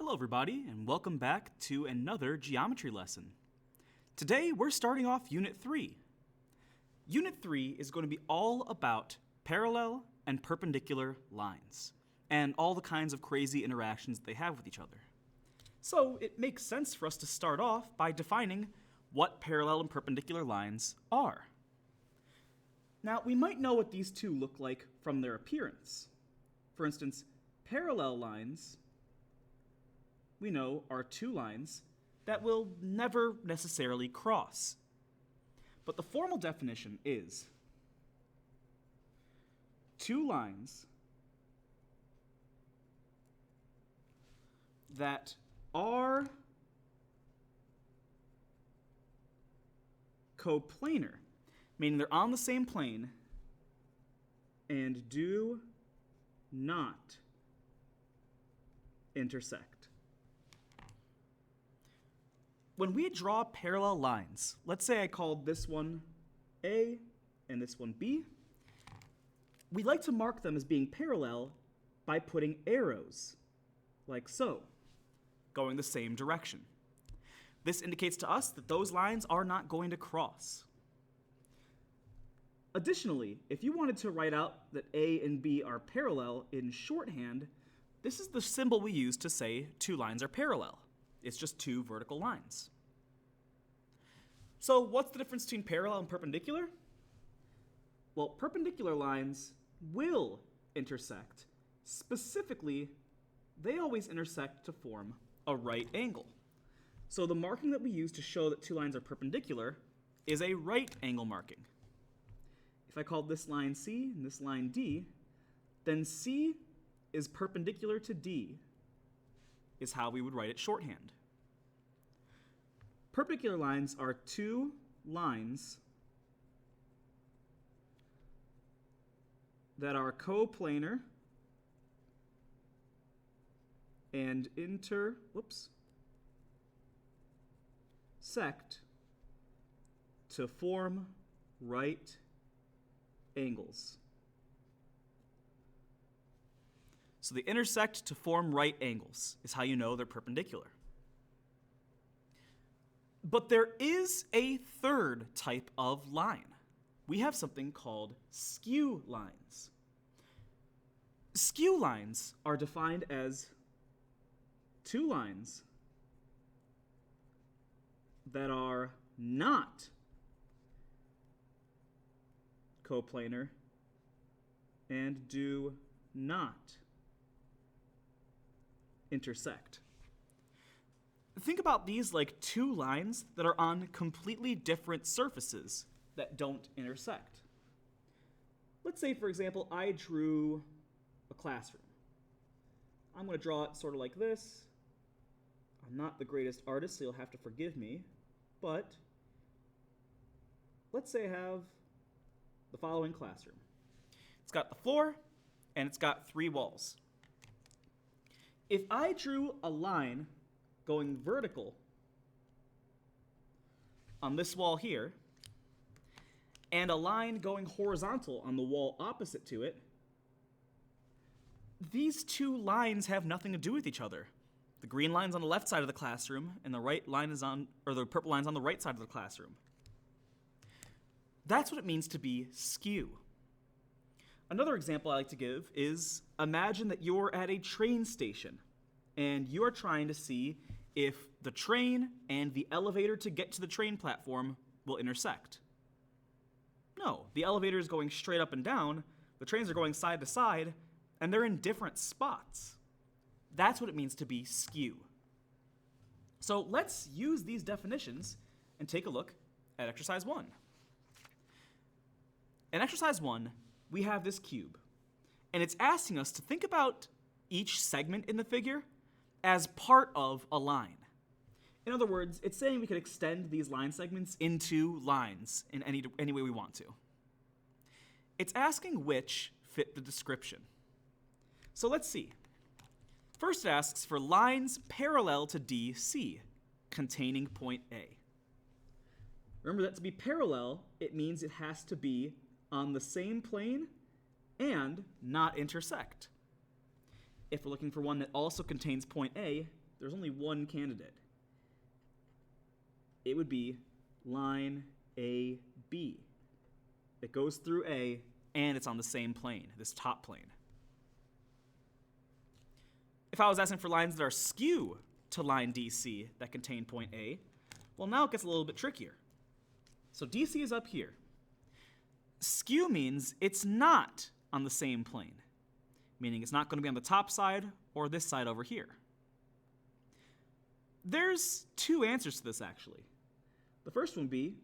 Hello everybody, and welcome back to another geometry lesson. Today we're starting off Unit 3. Unit 3 is going to be all about parallel and perpendicular lines, and all the kinds of crazy interactions they have with each other. So it makes sense for us to start off by defining what parallel and perpendicular lines are. Now, we might know what these two look like from their appearance. For instance, parallel lines, we know, are two lines that will never necessarily cross. But the formal definition is two lines that are coplanar, meaning they're on the same plane and do not intersect. When we draw parallel lines, let's say I called this one A and this one B, we like to mark them as being parallel by putting arrows, like so, going the same direction. This indicates to us that those lines are not going to cross. Additionally, if you wanted to write out that A and B are parallel in shorthand, this is the symbol we use to say two lines are parallel. It's just two vertical lines. So what's the difference between parallel and perpendicular? Well, perpendicular lines will intersect. Specifically, they always intersect to form a right angle. So the marking that we use to show that two lines are perpendicular is a right angle marking. If I called this line C and this line D, then C is perpendicular to D, is how we would write it shorthand. Perpendicular lines are two lines that are coplanar and intersect to form right angles. So they intersect to form right angles is how you know they're perpendicular. But there is a third type of line. We have something called skew lines. Skew lines are defined as two lines that are not coplanar and do not intersect. Think about these like two lines that are on completely different surfaces that don't intersect. Let's say, for example, I drew a classroom. I'm going to draw it sort of like this. I'm not the greatest artist, so you'll have to forgive me, but let's say I have the following classroom. It's got the floor, and it's got three walls. If I drew a line going vertical on this wall here, and a line going horizontal on the wall opposite to it, these two lines have nothing to do with each other. The green line's on the left side of the classroom, and the purple line's on the right side of the classroom. That's what it means to be skew. Another example I like to give is, imagine that you're at a train station, and you're trying to see if the train and the elevator to get to the train platform will intersect. No, the elevator is going straight up and down, the trains are going side to side, and they're in different spots. That's what it means to be skew. So let's use these definitions and take a look at exercise 1. In exercise 1, we have this cube, and it's asking us to think about each segment in the figure as part of a line. In other words, it's saying we could extend these line segments into lines in any way we want to. It's asking which fit the description. So let's see. First it asks for lines parallel to DC, containing point A. Remember that to be parallel, it means it has to be on the same plane and not intersect. If we're looking for one that also contains point A, there's only one candidate. It would be line AB. It goes through A, and it's on the same plane, this top plane. If I was asking for lines that are skew to line DC that contain point A, well, now it gets a little bit trickier. So DC is up here. Skew means it's not on the same plane, meaning it's not going to be on the top side or this side over here. There's two answers to this, actually. The first one would be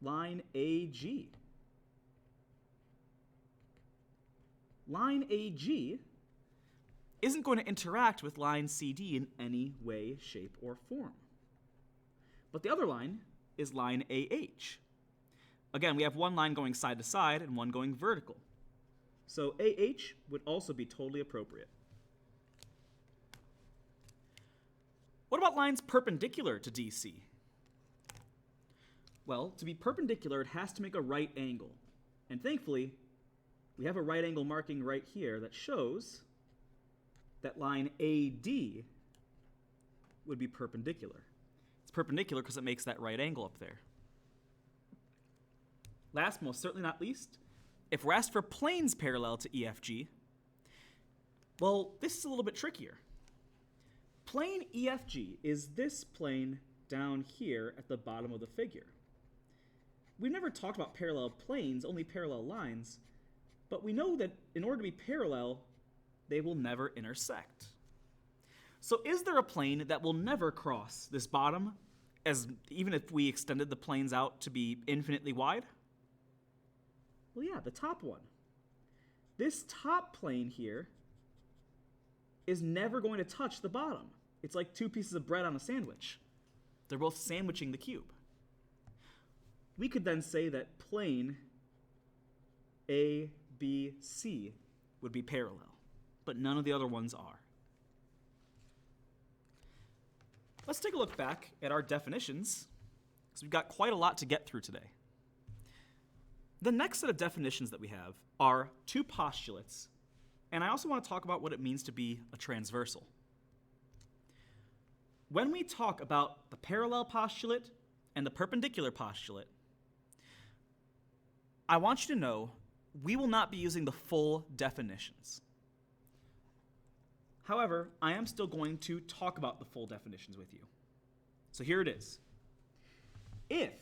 line AG. Line AG isn't going to interact with line CD in any way, shape, or form. But the other line is line AH. Again, we have one line going side to side and one going vertical. So AH would also be totally appropriate. What about lines perpendicular to DC? Well, to be perpendicular, it has to make a right angle. And thankfully, we have a right angle marking right here that shows that line AD would be perpendicular. It's perpendicular because it makes that right angle up there. Last, most certainly not least, if we're asked for planes parallel to EFG, well, this is a little bit trickier. Plane EFG is this plane down here at the bottom of the figure. We've never talked about parallel planes, only parallel lines, but we know that in order to be parallel, they will never intersect. So is there a plane that will never cross this bottom, even if we extended the planes out to be infinitely wide? Well, yeah, the top one. This top plane here is never going to touch the bottom. It's like two pieces of bread on a sandwich. They're both sandwiching the cube. We could then say that plane ABC would be parallel, but none of the other ones are. Let's take a look back at our definitions, because we've got quite a lot to get through today. The next set of definitions that we have are two postulates, and I also want to talk about what it means to be a transversal. When we talk about the parallel postulate and the perpendicular postulate, I want you to know we will not be using the full definitions. However, I am still going to talk about the full definitions with you. So here it is. If,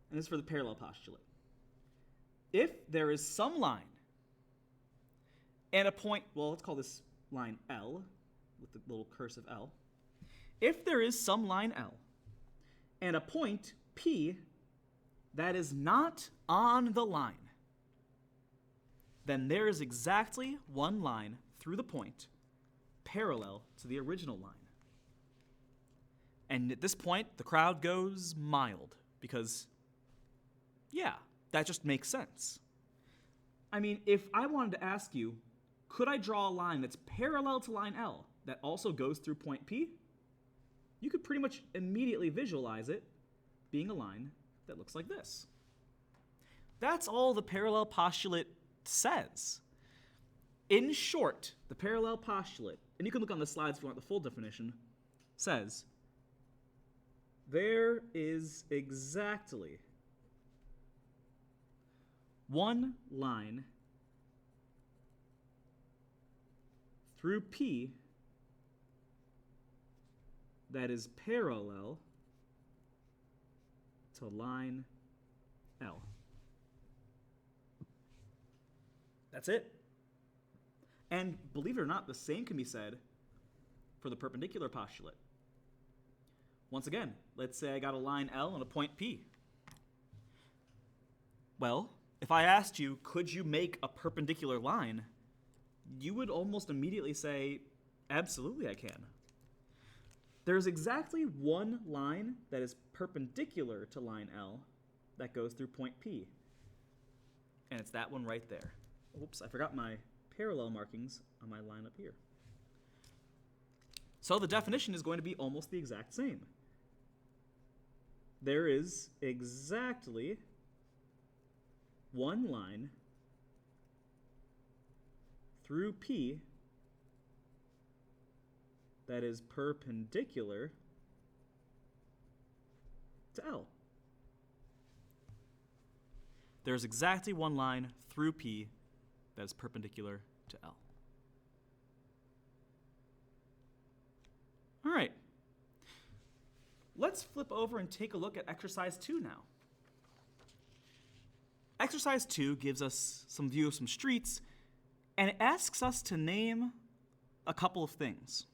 and this is for the parallel postulate, if there is some line and a point, well, let's call this line L with the little cursive L. If there is some line L and a point P that is not on the line, then there is exactly one line through the point parallel to the original line. And at this point, the crowd goes mild because, yeah, that just makes sense. I mean, if I wanted to ask you, could I draw a line that's parallel to line L that also goes through point P? You could pretty much immediately visualize it being a line that looks like this. That's all the parallel postulate says. In short, the parallel postulate, and you can look on the slides if you want the full definition, says there is exactly one line through P that is parallel to line L. That's it. And believe it or not, the same can be said for the perpendicular postulate. Once again, let's say I got a line L and a point P. Well, if I asked you, could you make a perpendicular line, you would almost immediately say, absolutely I can. There's exactly one line that is perpendicular to line L that goes through point P. And it's that one right there. Oops, I forgot my parallel markings on my line up here. So the definition is going to be almost the exact same. There is exactly one line through P that is perpendicular to L. There's exactly one line through P that is perpendicular to L. All right. Let's flip over and take a look at exercise 2 now. Exercise 2 gives us some view of some streets, and it asks us to name a couple of things.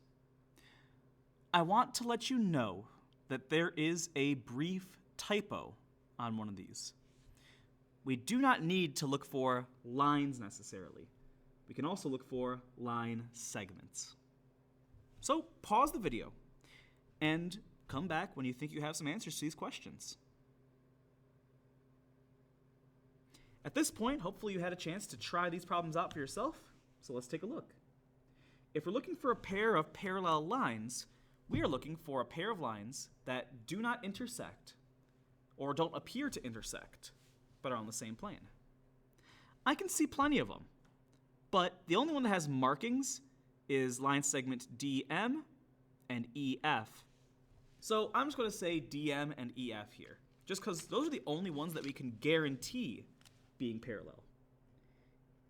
I want to let you know that there is a brief typo on one of these. We do not need to look for lines necessarily. We can also look for line segments. So pause the video and come back when you think you have some answers to these questions. At this point, hopefully you had a chance to try these problems out for yourself, so let's take a look. If we're looking for a pair of parallel lines, we are looking for a pair of lines that do not intersect or don't appear to intersect, but are on the same plane. I can see plenty of them, but the only one that has markings is line segment DM and EF. So I'm just going to say DM and EF here, just because those are the only ones that we can guarantee being parallel.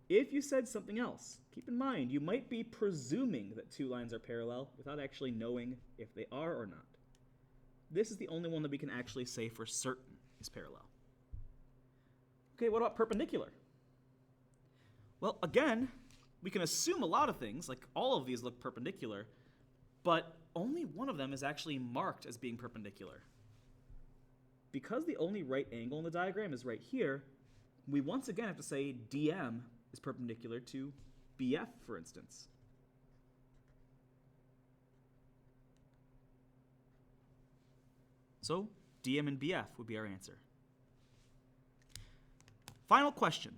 If you said something else, keep in mind you might be presuming that two lines are parallel without actually knowing if they are or not. This is the only one that we can actually say for certain is parallel. Okay, what about perpendicular? Well, again, we can assume a lot of things, like all of these look perpendicular, but only one of them is actually marked as being perpendicular. Because the only right angle in the diagram is right here, we once again have to say DM is perpendicular to BF, for instance. So DM and BF would be our answer. Final question.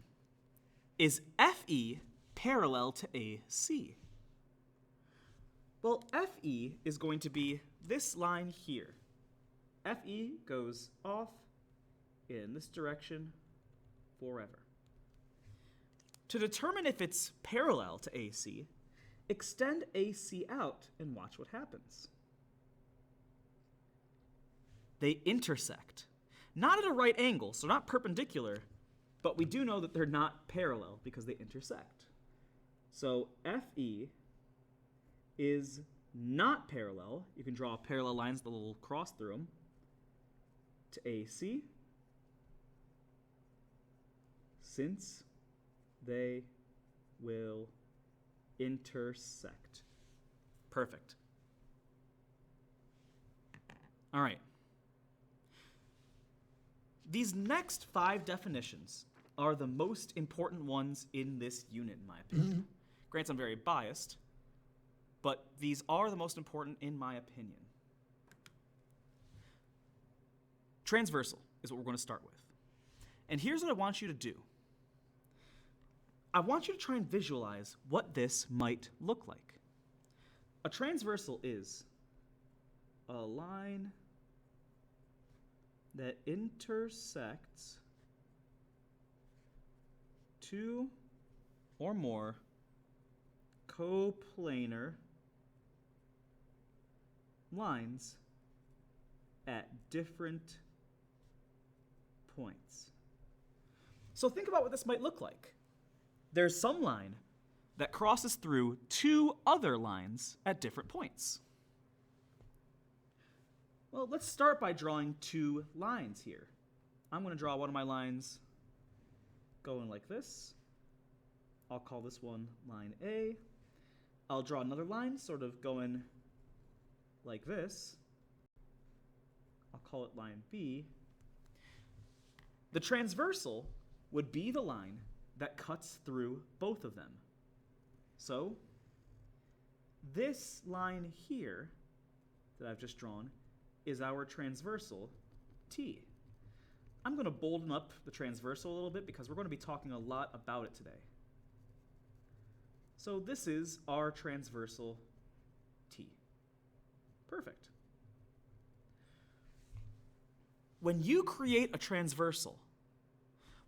Is FE parallel to AC? Well, FE is going to be this line here. FE goes off in this direction forever. To determine if it's parallel to AC, extend AC out and watch what happens. They intersect. Not at a right angle, so not perpendicular, but we do know that they're not parallel because they intersect. So FE is not parallel. You can draw parallel lines with a little cross through them to AC, since they will intersect. Perfect. All right. These next 5 definitions are the most important ones in this unit, in my opinion. Granted, I'm very biased, but these are the most important in my opinion. Transversal is what we're going to start with. And here's what I want you to do. I want you to try and visualize what this might look like. A transversal is a line that intersects two or more coplanar lines at different points. So think about what this might look like. There's some line that crosses through 2 other lines at different points. Well, let's start by drawing 2 lines here. I'm going to draw one of my lines going like this. I'll call this one line A. I'll draw another line sort of going like this. I'll call it line B. The transversal would be the line that cuts through both of them. So this line here that I've just drawn is our transversal T. I'm going to bolden up the transversal a little bit because we're going to be talking a lot about it today. So this is our transversal T. Perfect. When you create a transversal,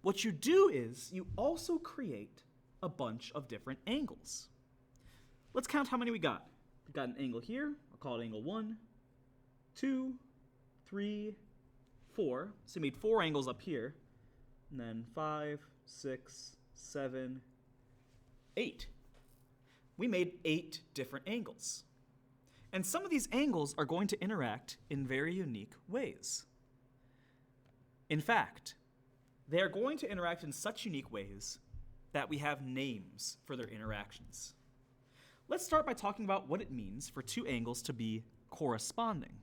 what you do is you also create a bunch of different angles. Let's count how many we got. We've got an angle here. I'll call it angle 1, 2, 3, 4. So we made 4 angles up here. And then 5, 6, 7, 8. We made 8 different angles. And some of these angles are going to interact in very unique ways. In fact, they are going to interact in such unique ways that we have names for their interactions. Let's start by talking about what it means for 2 angles to be corresponding.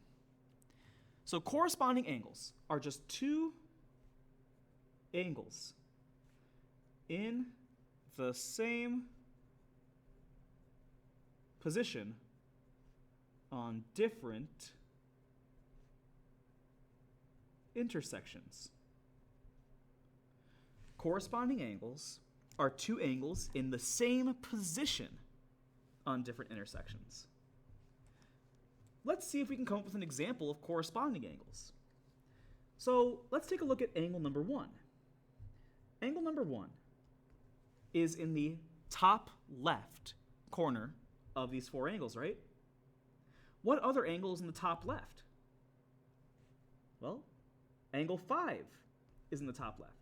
So corresponding angles are just 2 angles in the same position on different intersections. Corresponding angles are 2 angles in the same position on different intersections. Let's see if we can come up with an example of corresponding angles. So let's take a look at angle number 1. Angle number 1 is in the top left corner of these 4 angles, right? What other angle is in the top left? Well, angle 5 is in the top left.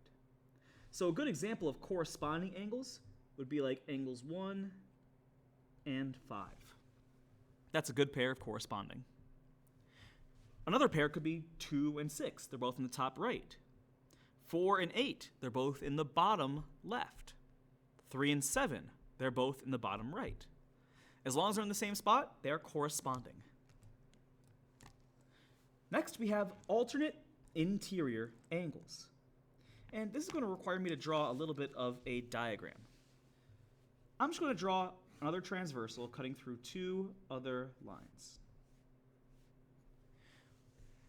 So a good example of corresponding angles would be like angles 1 and 5. That's a good pair of corresponding. Another pair could be 2 and 6. They're both in the top right. 4 and 8. They're both in the bottom left. 3 and 7. They're both in the bottom right. As long as they're in the same spot, they're corresponding. Next, we have alternate interior angles. And this is going to require me to draw a little bit of a diagram. I'm just going to draw another transversal cutting through 2 other lines.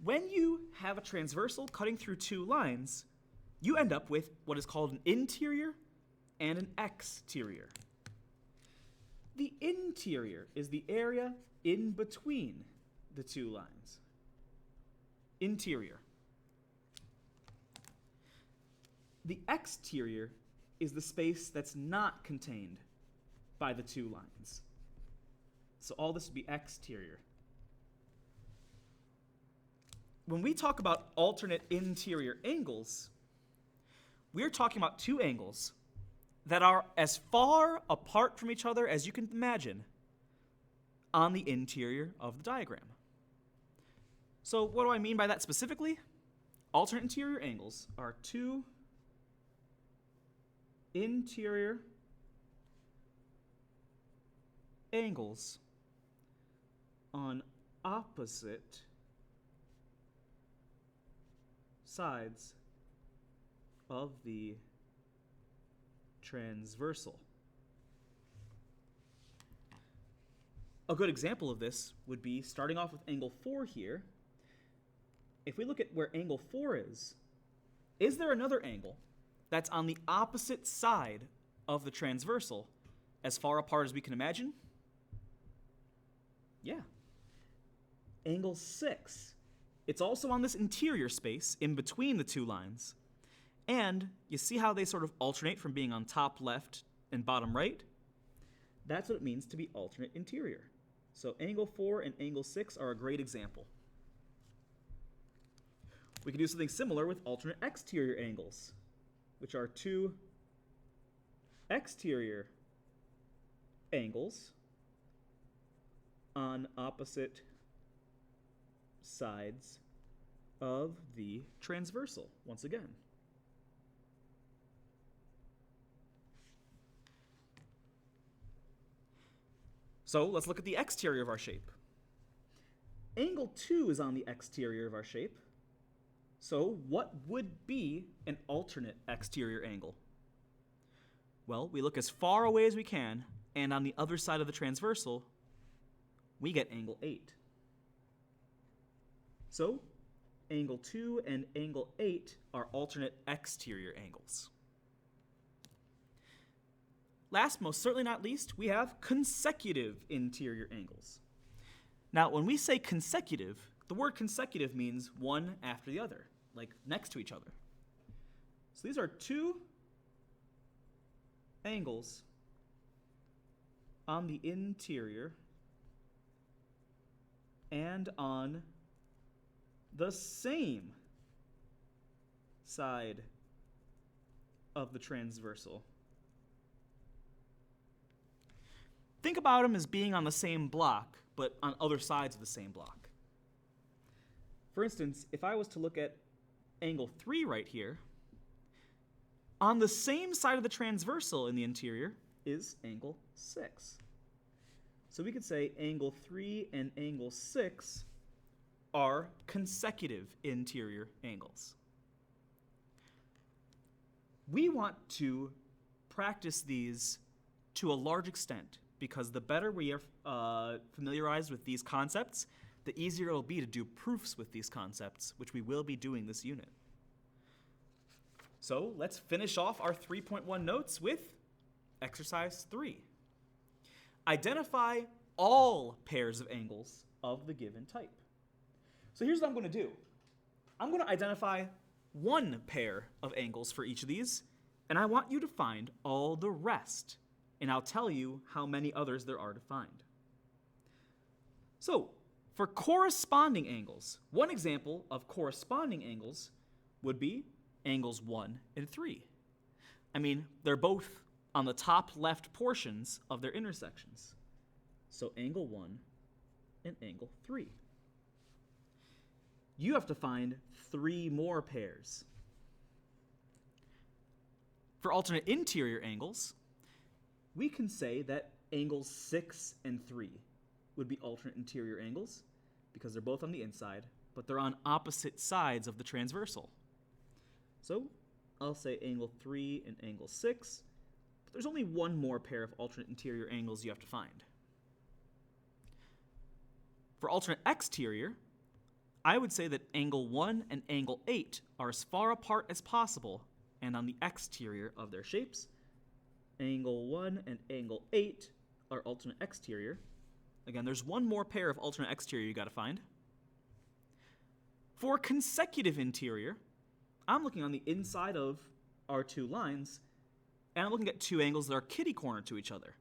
When you have a transversal cutting through 2 lines, you end up with what is called an interior and an exterior. The interior is the area in between the 2 lines. Interior. The exterior is the space that's not contained by the 2 lines. So all this would be exterior. When we talk about alternate interior angles, we're talking about 2 angles that are as far apart from each other as you can imagine on the interior of the diagram. So what do I mean by that specifically? Alternate interior angles are 2 interior angles on opposite sides of the transversal. A good example of this would be starting off with angle 4 here. If we look at where angle 4 is there another angle that's on the opposite side of the transversal as far apart as we can imagine? Yeah. Angle 6. It's also on this interior space in between the 2 lines. And you see how they sort of alternate from being on top left and bottom right? That's what it means to be alternate interior. So angle 4 and angle 6 are a great example. We can do something similar with alternate exterior angles, which are 2 exterior angles on opposite sides of the transversal, once again. So let's look at the exterior of our shape. Angle 2 is on the exterior of our shape. So what would be an alternate exterior angle? Well, we look as far away as we can, and on the other side of the transversal, we get angle 8. So angle 2 and angle 8 are alternate exterior angles. Last, most certainly not least, we have consecutive interior angles. Now, when we say consecutive, the word consecutive means one after the other, like next to each other. So these are 2 angles on the interior and on the same side of the transversal. Think about them as being on the same block, but on other sides of the same block. For instance, if I was to look at angle 3 right here, on the same side of the transversal in the interior is angle 6. So we could say angle 3 and angle 6 are consecutive interior angles. We want to practice these to a large extent because the better we are familiarized with these concepts, the easier it'll be to do proofs with these concepts, which we will be doing this unit. So let's finish off our 3.1 notes with exercise 3. Identify all pairs of angles of the given type. So here's what I'm going to do. I'm going to identify one pair of angles for each of these, and I want you to find all the rest, and I'll tell you how many others there are to find. So, for corresponding angles, one example of corresponding angles would be angles 1 and 3. I mean, they're both on the top left portions of their intersections. So angle 1 and angle 3. You have to find 3 more pairs. For alternate interior angles, we can say that angles 6 and 3 would be alternate interior angles because they're both on the inside, but they're on opposite sides of the transversal. So I'll say angle 3 and angle 6, but there's only one more pair of alternate interior angles you have to find. For alternate exterior, I would say that angle 1 and angle 8 are as far apart as possible and on the exterior of their shapes. Angle 1 and angle 8 are alternate exterior. Again, there's one more pair of alternate exterior you got to find. For consecutive interior, I'm looking on the inside of our 2 lines, and I'm looking at 2 angles that are kitty-corner to each other.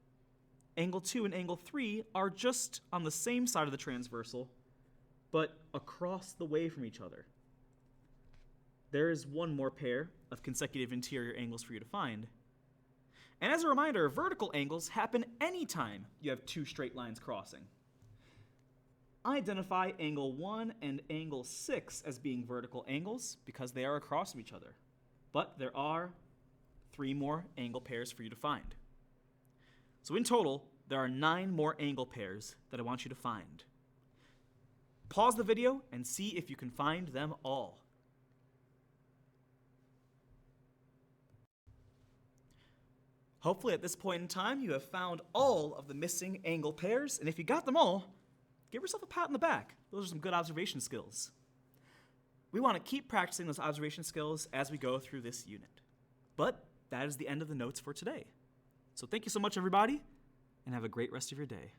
Angle 2 and angle 3 are just on the same side of the transversal, but across the way from each other. There is one more pair of consecutive interior angles for you to find. And as a reminder, vertical angles happen anytime you have 2 straight lines crossing. I identify angle 1 and angle 6 as being vertical angles because they are across from each other. But there are 3 more angle pairs for you to find. So in total, there are 9 more angle pairs that I want you to find. Pause the video and see if you can find them all. Hopefully at this point in time, you have found all of the missing angle pairs, and if you got them all, give yourself a pat on the back. Those are some good observation skills. We want to keep practicing those observation skills as we go through this unit. But that is the end of the notes for today. So thank you so much, everybody, and have a great rest of your day.